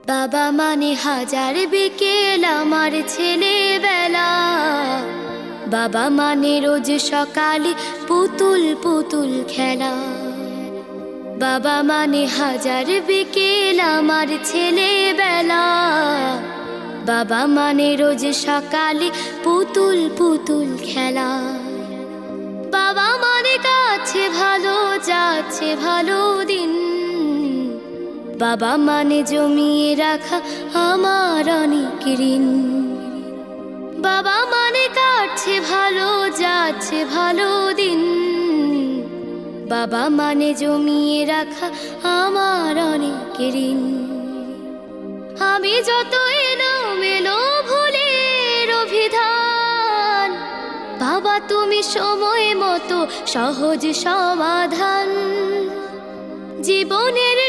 বাবা মানে হাজার বিকেল আমার ছেলেবেলা। বাবা মানে রোজ সকালে পুতুল পুতুল খেলা। বাবা মানে হাজার বিকেল আমার ছেলেবেলা। বাবা মানে রোজ সকালে পুতুল পুতুল খেলা। বাবা মানে কাছে ভালো যাচ্ছে ভালো দিন। বাবা মানে জমিয়ে রাখা আমার অনেক ঋণ। বাবা মানে কাটছে ভালো যাচ্ছে ভালো দিন। বাবা মানে জমিয়ে রাখা আমার অনেক ঋণ। আমি যত এলোমেলো ভুলের অভিধান, বাবা তুমি সময় মতো সহজ সমাধান। জীবনের